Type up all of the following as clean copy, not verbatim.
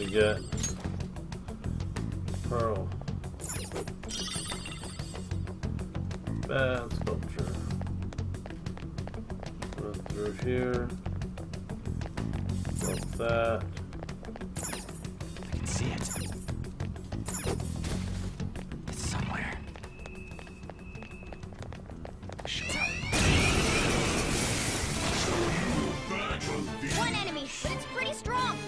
we get? Pearl. Bad sculpture. Run through here. Like that. I can see it. It's somewhere. One enemy, but it's pretty strong.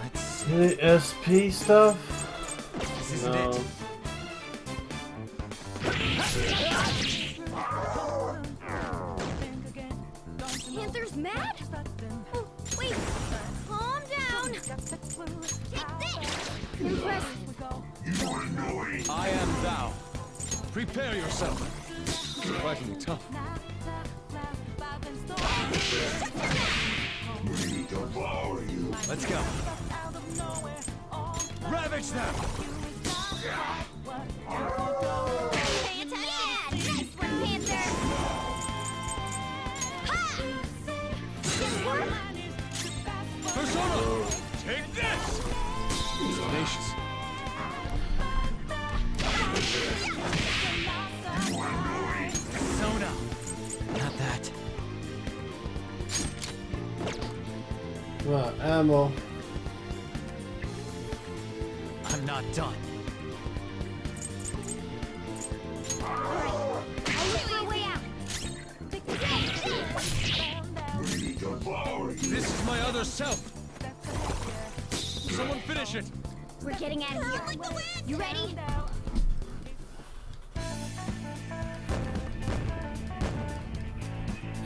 Let's see. Any SP stuff? This isn't No. it. Panther's mad? Oh, wait. Calm down. Take this. Impressive. I am thou. Prepare yourself. Surprisingly tough. Let's go. Ravage them! Pay attention. Nice one, Panther. Ha! Didn't work. Persona! Take this! Tenacious. Persona! Not that. Well, ammo. I'm not done. I'll look for a way out. This is my other self. Someone finish it. We're getting out of here. You ready?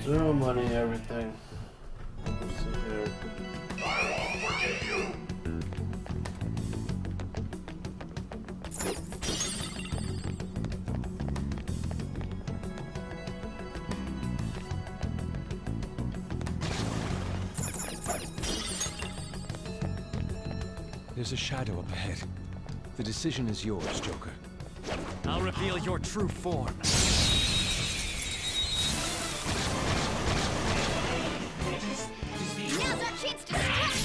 Zero money, everything. Let's see here. There's a shadow up ahead. The decision is yours, Joker. I'll reveal your true form. Now's our chance to strike.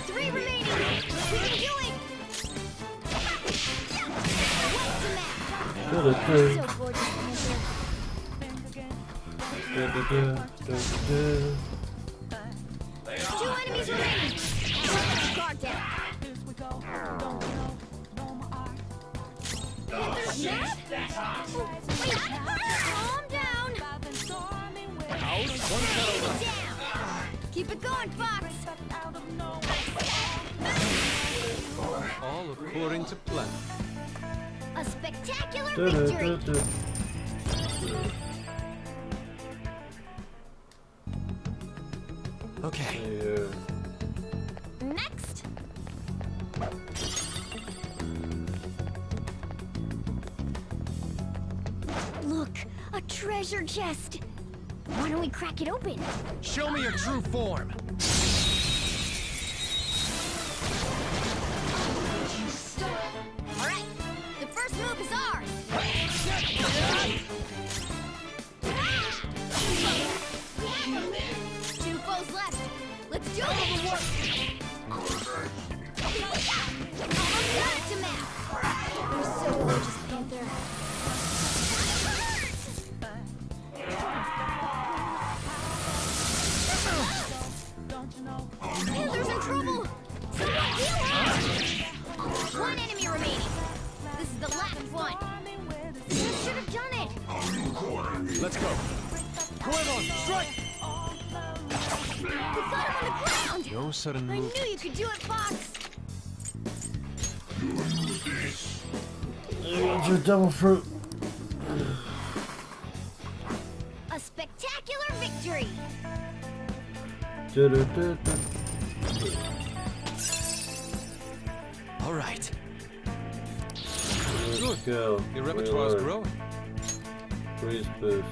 Three remaining. We can do it. What's the map? Da-da-da. So gorgeous, Panther. Da-da-da. Da-da-da. Two enemies remaining. Guard down. Panther's mad? Oh, wait, calm down. One Down. Keep it going, Fox. all according to plan. A spectacular victory. Da-da-da-da. Okay. Here. Next. Look, a treasure chest. Why don't we crack it open? Show me your true form. All right, the first move is ours. Two foes left. Let's do it. Back to map. You're so gorgeous, Panther. Panther's in trouble. Someone heal him. One enemy remaining. This is the last one. You should have done it. Let's go. Coelon, strike! We got him on the ground. No sudden I move. knew you could do it, Fox. Here's your double fruit. A spectacular victory. Da-da-da-da. All right. Good. Go. Your repertoire is Reload. growing. Freeze boost.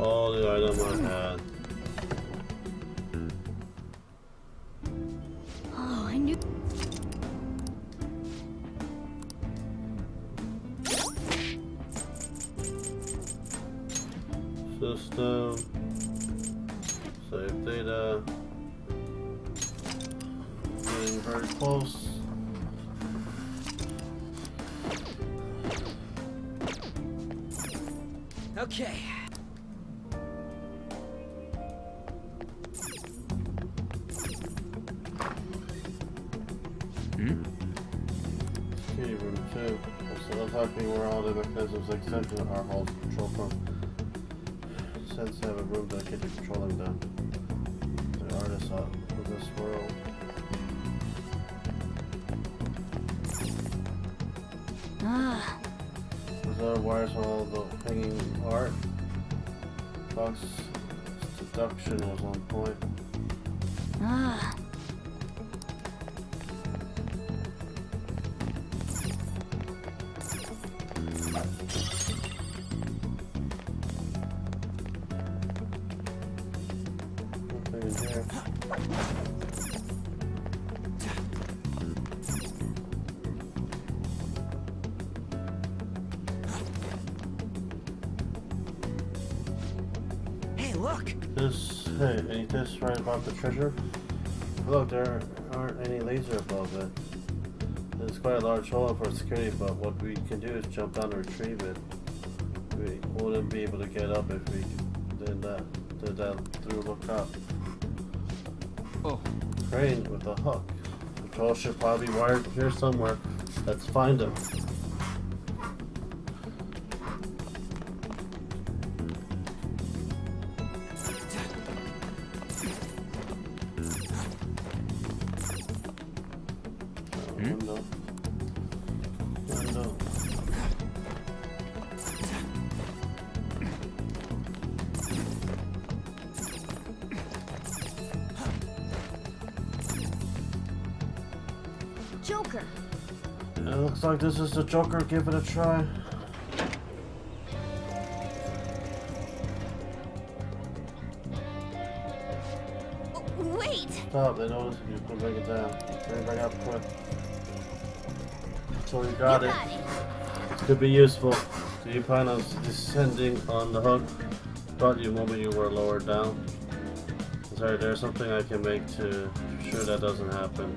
all the item I had. Oh, I knew. System. Save data. Getting very close. Okay. Security room 2. Also unlocking where all the mechanisms extension are held control from. Since they have a room dedicated to controlling them. The artists of this world. Ah. Is there wires for all the hanging art? Fox deduction was on point. Ah. Nothing in here. Hey, look. Hey, ain't this right about the treasure? Look, there aren't any laser above it. It's quite a large hole for security, but what we can do is jump down and retrieve it. We wouldn't be able to get up if we did that through look up. Oh. Crane with a hook. The control should probably be wired here somewhere. Let's find him. Window. Window. Joker. It looks like this is the Joker. Give it a try. Oh, wait. Stop. They notice if you can bring it down. Bring it back up quick. So you got it. Could be useful. Do you plan on descending on the hook? Brought you a moment you were lowered down. Sorry, there's something I can make to sure that doesn't happen.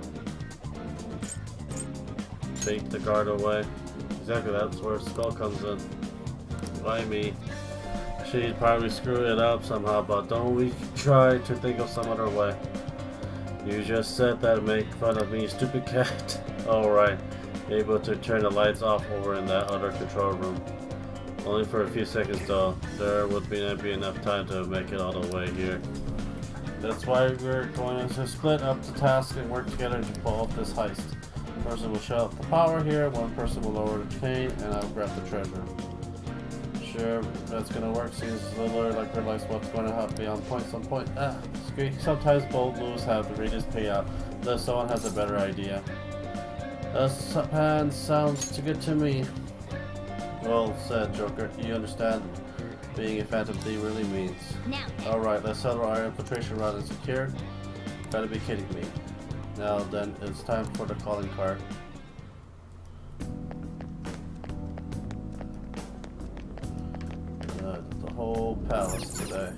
Take the guard away. Exactly, that's where Skull comes in. Why me? She'd probably screw it up somehow, but don't we try to think of some other way? You just said that to make fun of me, stupid cat. Alright, able to turn the lights off over in that other control room. Only for a few seconds though. There would be enough time to make it all the way here. That's why we're going to split up the task and work together to pull off this heist. One person will shut off the power here, one person will lower the chain, and I'll grab the treasure. Sure, that's gonna work. Seems Littler like realize what's going to happen beyond point. Some point. Sometimes bold moves have the greatest payout, unless someone has a better idea. Pan sounds too good to me. Well said, Joker. You understand being a Phantom Thief really means. Now. Alright, let's settle our infiltration route and secure. Gotta be kidding me. Now then, it's time for the calling card. The whole palace today.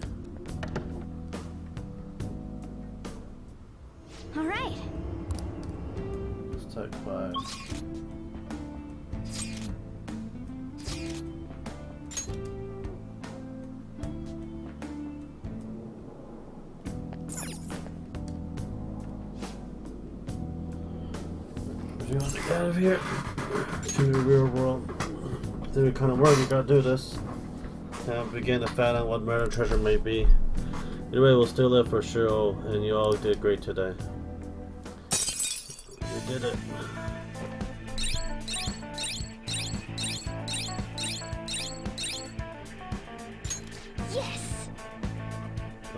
All right. Let's take 5. You want to get out of here to the real world. Do it kind of work. You gotta do this. And begin to fathom what murder treasure may be. Either way, we'll still live for sure. Oh, and you all did great today. You did it. Yes.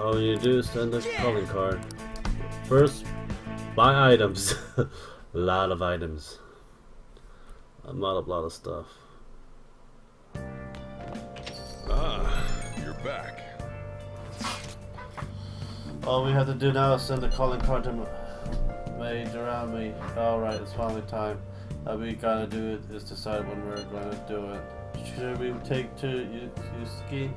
All you do is send a calling card. First, buy items. A lot of items. Not a lot of stuff. Ah, you're back. All we have to do now is send the calling card to Madarame. Alright, it's finally time. All we gotta do is decide when we're gonna do it. Should we take to Yusuke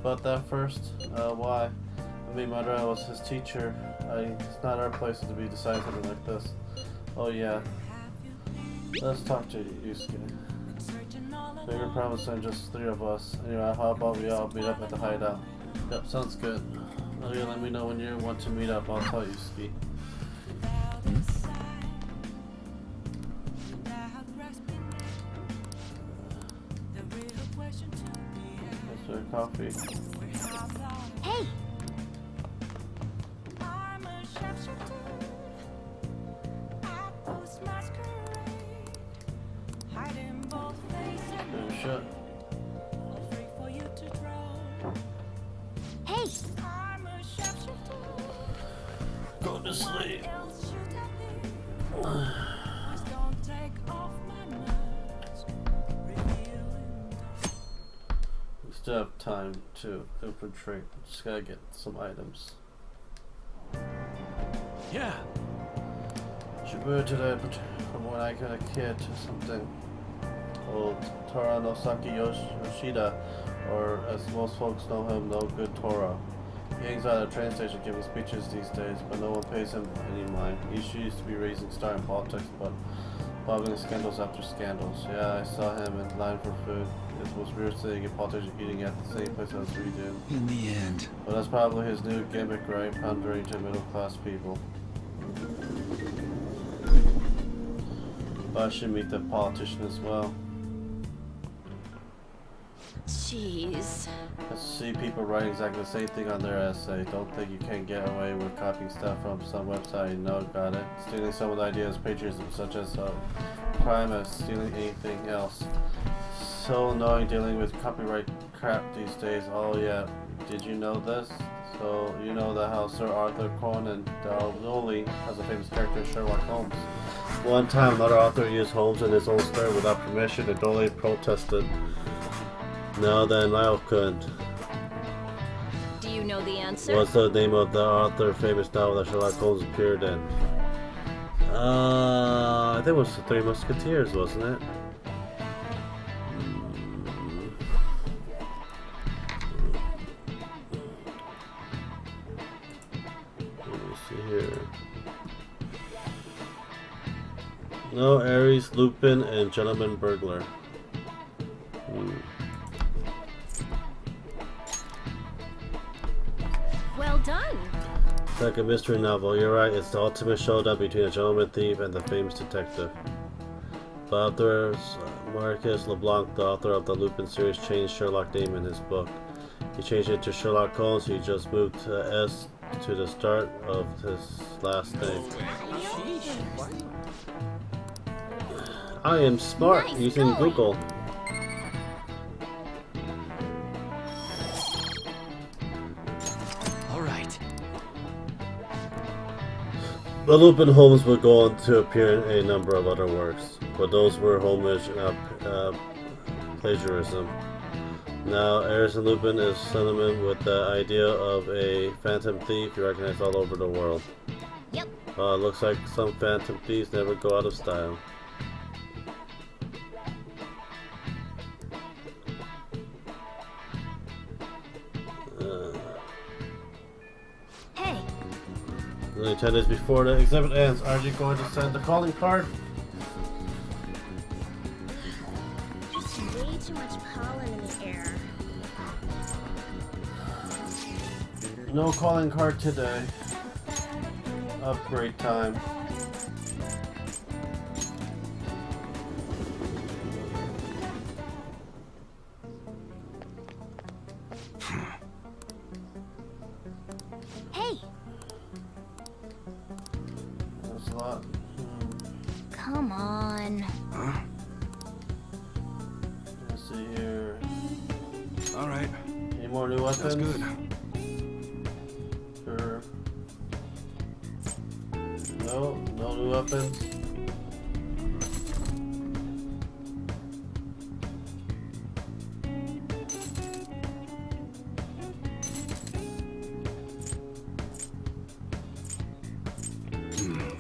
about that first? Why? I mean, Madarame was his teacher. It's not our place to be deciding something like this. Oh yeah. Let's talk to Yusuke. Bigger problem than just 3 of us. Anyway, how about we all meet up at the hideout? Yep, sounds good. Okay, let me know when you want to meet up. I'll tell Yusuke. That's your coffee. Hey! Good shit. Hey! Go to sleep. We still have time to infiltrate. Just gotta get some items. Yeah. Shibuya today, but from when I got a kid or something. Old Tora no Saki Yoshida, or as most folks know him, no good Tora. He hangs out at a train station giving speeches these days, but no one pays him any mind. He used to be raising star in politics, but involving scandals after scandals. Yeah, I saw him in line for food. It was weird seeing a politician eating at the same place as we do. In the end. But that's probably his new gimmick, right? Pandering to middle-class people. But I should meet the politician as well. Jeez. I see people writing exactly the same thing on their essay. Don't think you can get away with copying stuff from some website. No, got it. Stealing someone's ideas, patriotism, such as crime as stealing anything else. So annoying dealing with copyright crap these days. Oh yeah, did you know this? So you know that how Sir Arthur Conan Doyle has a famous character, Sherlock Holmes. One time, another author used Holmes in his own story without permission, and Doyle protested. No, then Lyle couldn't. Do you know the answer? What's the name of the author famous novel that Sherlock Holmes appeared in? I think it was The Three Musketeers, wasn't it? Let me see here. No, Ares, Lupin, and Gentleman Burglar. Well done. It's like a mystery novel. You're right, it's the ultimate showdown between a gentleman thief and the famous detective. The author is Marcus LeBlanc, the author of the Lupin series, changed Sherlock name in his book. He changed it to Sherlock Holmes. He just moved S to the start of his last name. I am smart Nice using going. Google. The Lupin Holmes would go on to appear in a number of other works, but those were homage and plagiarism. Now, Ares and Lupin is synonym with the idea of a phantom thief you recognize all over the world. Yep. Looks like some phantom thieves never go out of style. Hey. Only 10 days before the exhibit ends, are you going to send the calling card? Just way too much pollen in the air. No calling card today. Upgrade time. Hey. That's a lot. Come on. Let's see here. All right. Any more new weapons? That's good. Sure. No, no new weapons.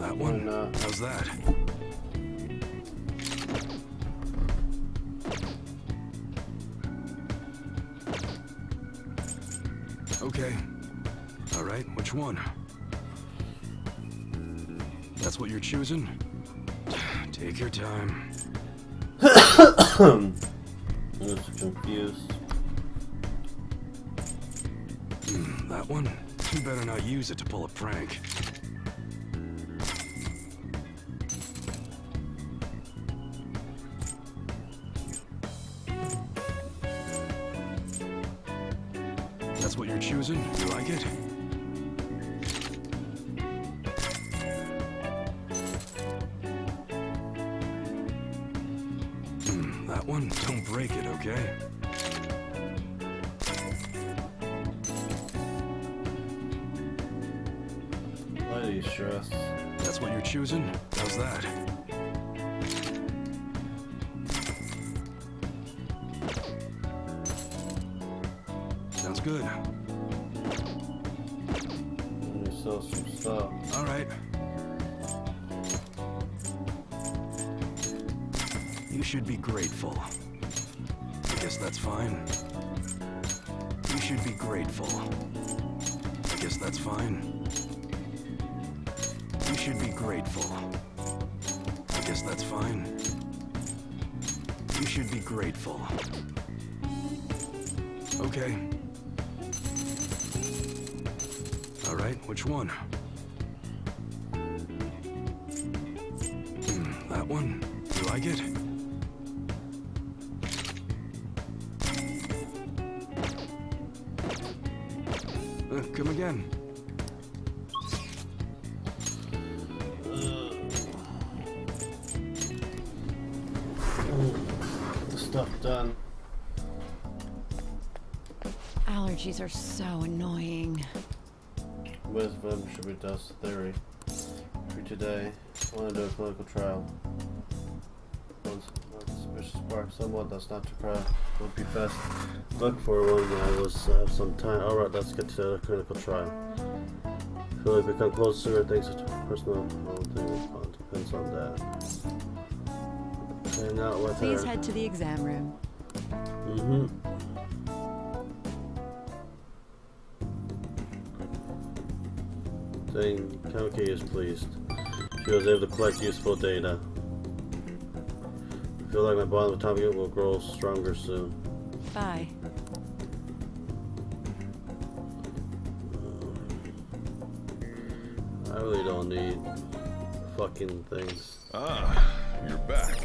that one? not? How's that? Okay. All right, which one? That's what you're choosing? Take your time. I'm just confused. That one? You better not use it to pull a prank. That's what you're choosing? You like it? That one? Don't break it, okay? Why are you stressed? That's what you're choosing? How's that? Sounds good. You sell some stuff. All right. You should be grateful. I guess that's fine. You should be grateful. I guess that's fine. You should be grateful. I guess that's fine. You should be grateful. Okay. All right, which one? That one? You like it? Come again. Get the stuff done. Allergies are so annoying. Wisdom should be dust theory. For today, I want to do a clinical trial. One suspicious part, someone that's not too proud would be best. Look for one when I have some time. Alright, let's get to the clinical trial. Feel like become closer, thanks to personal thing depends on that. Hang out with Please her. head to the exam room. Saying Kamiki is pleased. She was able to collect useful data. I feel like my bond with Tommy will grow stronger soon. Bye. I really don't need fucking things. Ah, you're back.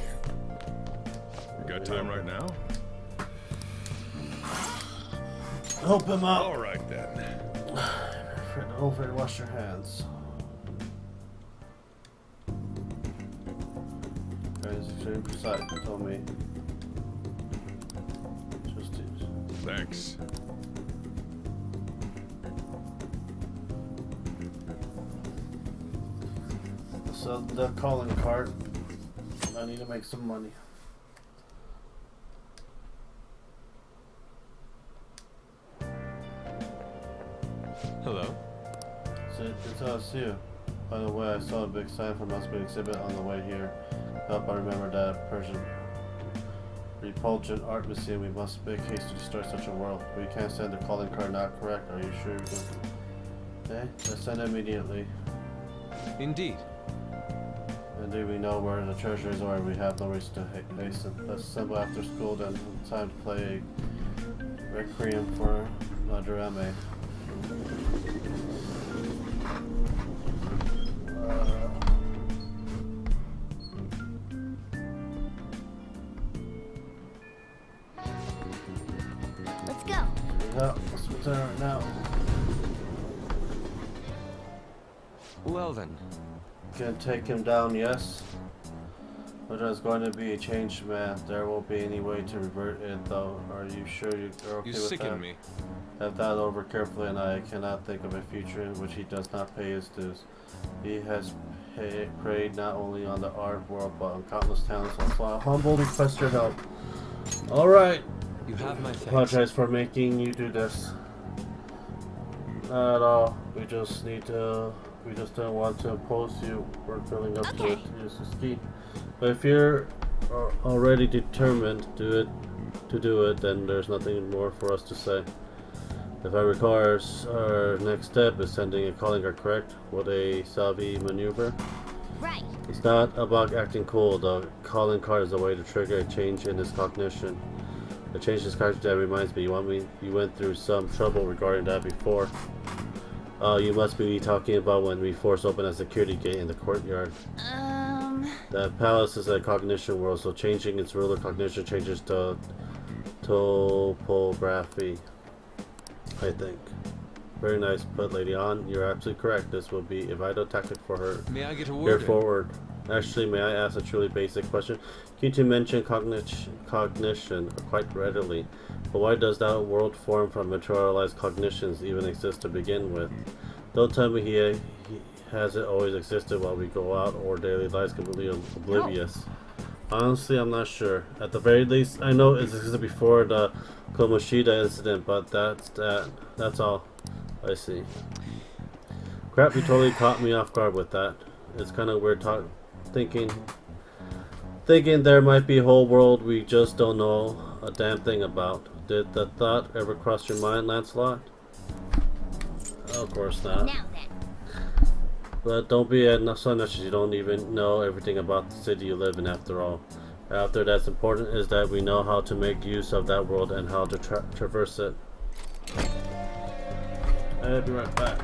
You got time right now? Help him out! All right then. Don't forget to wash your hands. Guys, extreme precise, you told me. Just use. Thanks. So the calling card. I need to make some money. Hello? It's us here. By the way, I saw a big sign for Muslim exhibit on the way here. Help I remember that Persian repulgent art museum. We must make haste to destroy such a world. We can't send the calling card not correct. Are you sure you're going? Okay, let's send it immediately. Indeed. And do we know where the treasure is, or we have no reason to hasten? Let's assemble after school then. Time to play a requiem for Madarame. Let's go. Yeah, let's return right now. Well then. Can take him down, yes. But there's going to be a change, man. There won't be any way to revert it, though. Are you sure you're okay You with sicken that? me. Have that over carefully, and I cannot think of a future in which he does not pay his dues. He has preyed not only on the art world, but on countless talents. So I humbly request your help. All right. You have my thanks. Apologize for making you do this. Not at all. We just need to We just don't want to impose you. We're filling up to Okay. it. Use the ski. But if you're already determined to do it, then there's nothing more for us to say. If I recall, our next step is sending a calling card, correct? With a savvy maneuver. Right. It's not about acting cool. The calling card is a way to trigger a change in his cognition. The change in his cognition, that reminds me, you went through some trouble regarding that before. You must be talking about when we forced open a security gate in the courtyard. The palace is a cognition world, so changing its ruler cognition changes the topography, I think. Very nice put, Lady An. You're absolutely correct. This will be a vital tactic for her. May I get a Here word in? forward. Actually, may I ask a truly basic question? Can you mention cognition quite readily, but why does that world form from materialized cognitions even exist to begin with? Don't tell me he hasn't always existed while we go out or daily lives completely oblivious. Honestly, I'm not sure. At the very least, I know it existed before the Komoshida incident, but that's all. I see. Crap, you totally caught me off guard with that. It's kind of weird thinking there might be a whole world we just don't know a damn thing about. Did the thought ever cross your mind, Lancelot? Of course not. Now then. But don't be so much as you don't even know everything about the city you live in after all. After that's important is that we know how to make use of that world and how to traverse it. I'll be right back.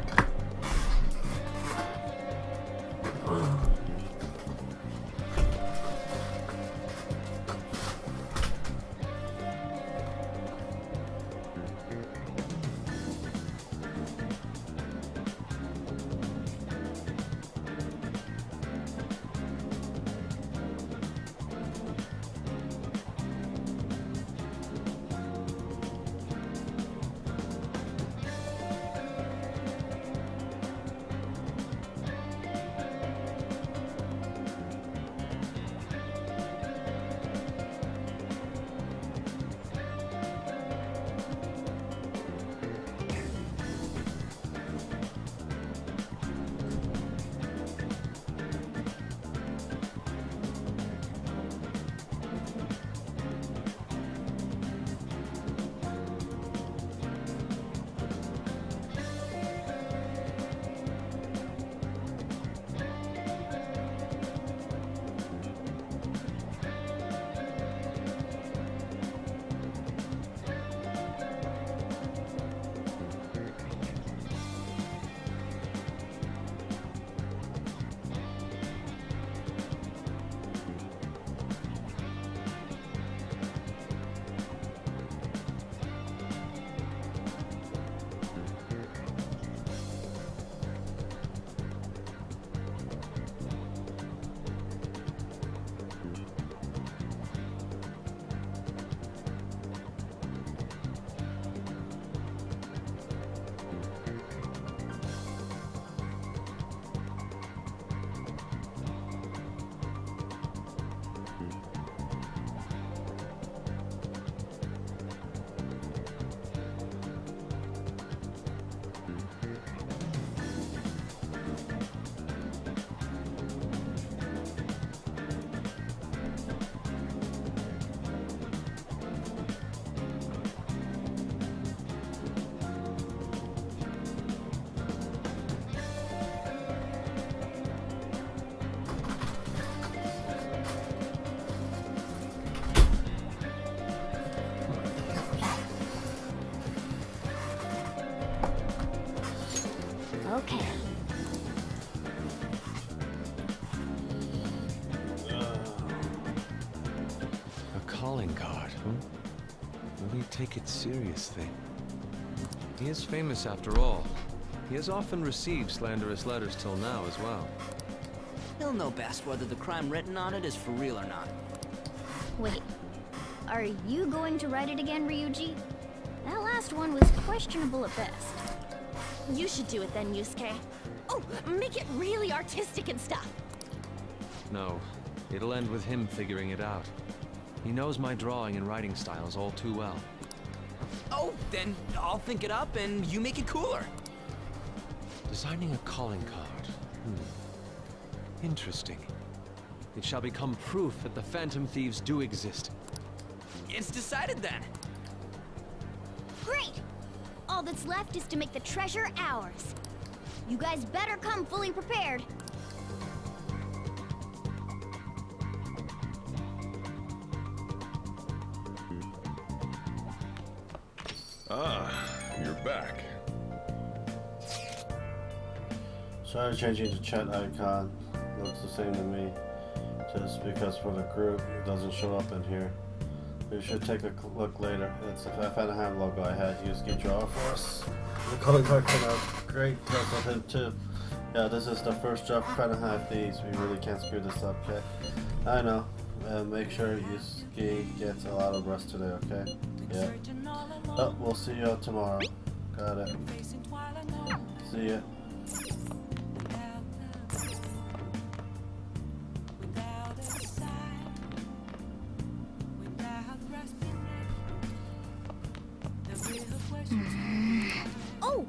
Okay. A calling card, huh? Will he take it seriously? He is famous after all. He has often received slanderous letters till now as well. He'll know best whether the crime written on it is for real or not. Wait. Are you going to write it again, Ryuji? That last one was questionable at best. You should do it then, Yusuke. Oh, make it really artistic and stuff. No, it'll end with him figuring it out. He knows my drawing and writing styles all too well. Oh, then I'll think it up and you make it cooler. Designing a calling card. Interesting. It shall become proof that the Phantom Thieves do exist. It's decided then. Great! All that's left is to make the treasure ours. You guys better come fully prepared. Ah, you're back. Sorry changing the chat icon. Looks the same to me. Just because for the group it doesn't show up in here. We should take a look later. It's the Phantom logo I had used to draw for us. The calling card came out great because of him too. Yeah, this is the first drop for Phantom Thieves. We really can't screw this up, okay? I know. Make sure you gets a lot of rest today, okay? Yeah. Oh, we'll see you all tomorrow. Got it. See ya. Oh!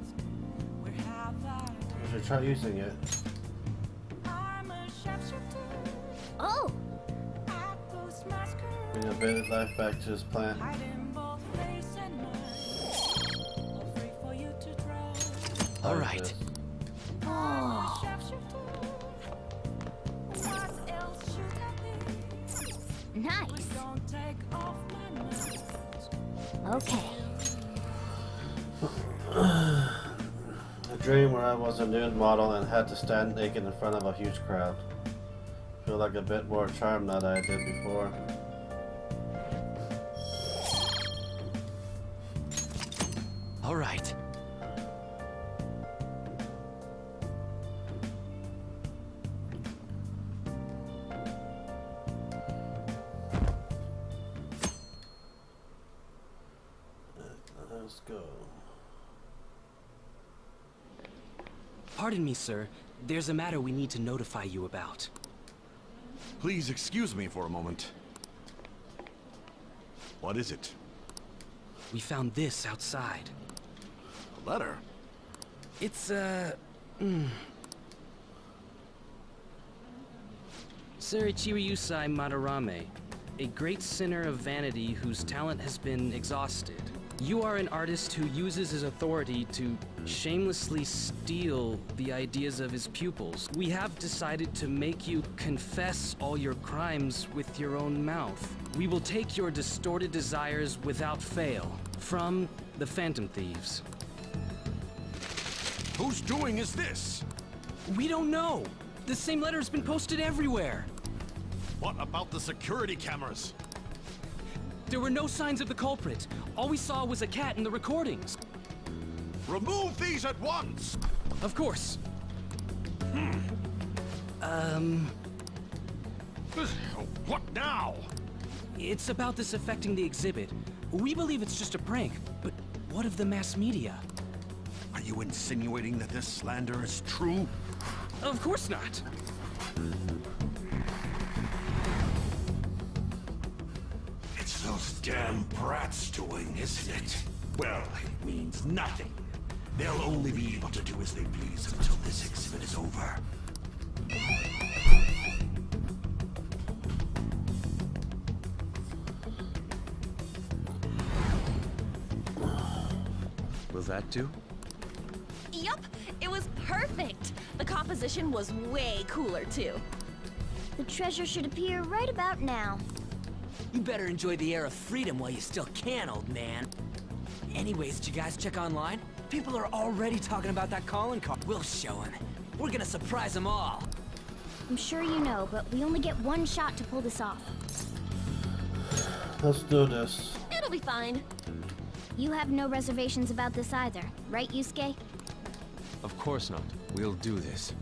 You should try using it. Oh! Bring a bit of life back to this plant. All right. Oh! Nice. Okay. A dream where I was a nude model and had to stand naked in front of a huge crowd. Feel like a bit more charmed than I did before. All right. Let's go. Pardon me, sir. There's a matter we need to notify you about. Please excuse me for a moment. What is it? We found this outside. A letter? It's, Sir Ichiriusai Madarame, a great sinner of vanity whose talent has been exhausted. You are an artist who uses his authority to shamelessly steal the ideas of his pupils. We have decided to make you confess all your crimes with your own mouth. We will take your distorted desires without fail from the Phantom Thieves. Whose doing is this? We don't know. The same letter has been posted everywhere. What about the security cameras? There were no signs of the culprit. All we saw was a cat in the recordings. Remove these at once! Of course. What now? It's about this affecting the exhibit. We believe it's just a prank, but what of the mass media? Are you insinuating that this slander is true? Of course not. It's those damn brats doing, isn't it? Well, it means nothing. They'll only be able to do as they please until this exhibit is over. Will that do? Yup, it was perfect. The composition was way cooler, too. The treasure should appear right about now. You better enjoy the air of freedom while you still can, old man. Anyways, did you guys check online? People are already talking about that calling card. We'll show them. We're gonna surprise them all. I'm sure you know, but we only get one shot to pull this off. Let's do this. It'll be fine. You have no reservations about this either, right, Yusuke? Of course not. We'll do this.